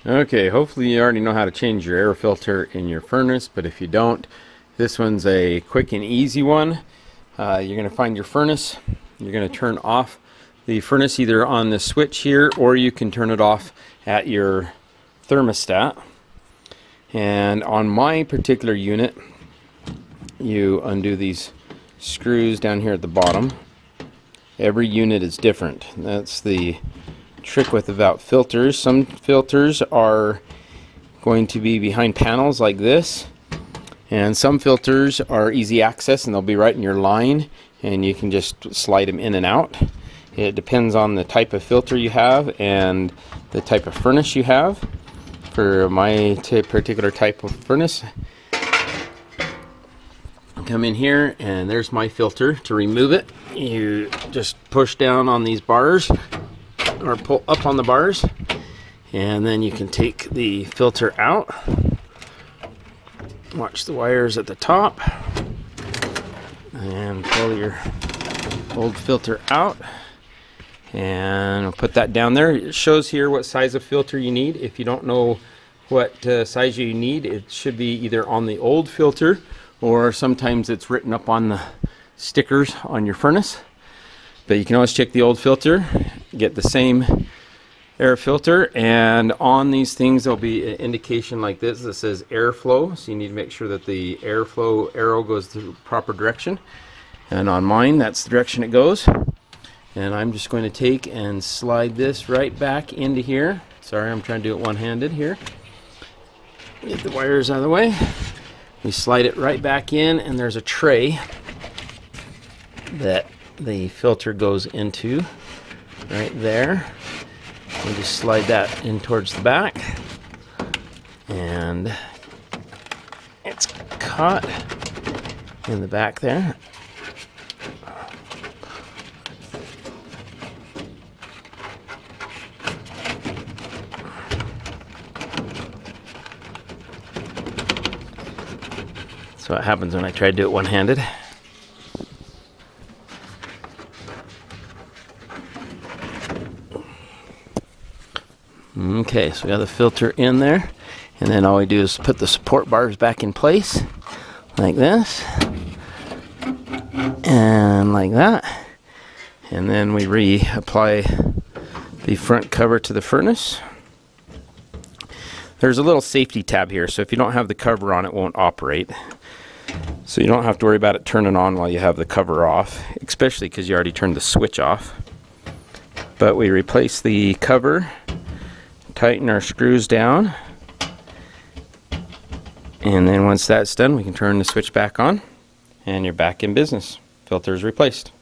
Okay, hopefully you already know how to change your air filter in your furnace, but if you don't, this one's a quick and easy one. You're going to find your furnace. You're going to turn off the furnace either on the switch here, or you can turn it off at your thermostat. And on my particular unit, you undo these screws down here at the bottom. Every unit is different. That's the trick with the valve filters. Some filters are going to be behind panels like this, and some filters are easy access and they'll be right in your line and you can just slide them in and out. It depends on the type of filter you have and the type of furnace you have. For my particular type of furnace, come in here and there's my filter. To remove it, you just push down on these bars or pull up on the bars, and then you can take the filter out. Watch the wires at the top and pull your old filter out, and I'll put that down there. It shows here what size of filter you need. If you don't know what size you need, it should be either on the old filter or sometimes it's written up on the stickers on your furnace. But you can always check the old filter, get the same air filter, and on these things there'll be an indication like this that says airflow, so you need to make sure that the airflow arrow goes the proper direction. And on mine, that's the direction it goes. And I'm just going to take and slide this right back into here. Sorry, I'm trying to do it one-handed here. Get the wires out of the way. We slide it right back in, and there's a tray that the filter goes into right there. We just slide that in towards the back, and it's caught in the back there. That's what happens when I try to do it one-handed. Okay, so we got the filter in there, and then all we do is put the support bars back in place like this and like that, and then we reapply the front cover to the furnace. There's a little safety tab here, so if you don't have the cover on, it won't operate, so you don't have to worry about it turning on while you have the cover off, especially because you already turned the switch off. But we replace the cover, tighten our screws down, and then once that's done, we can turn the switch back on and you're back in business. Filter is replaced.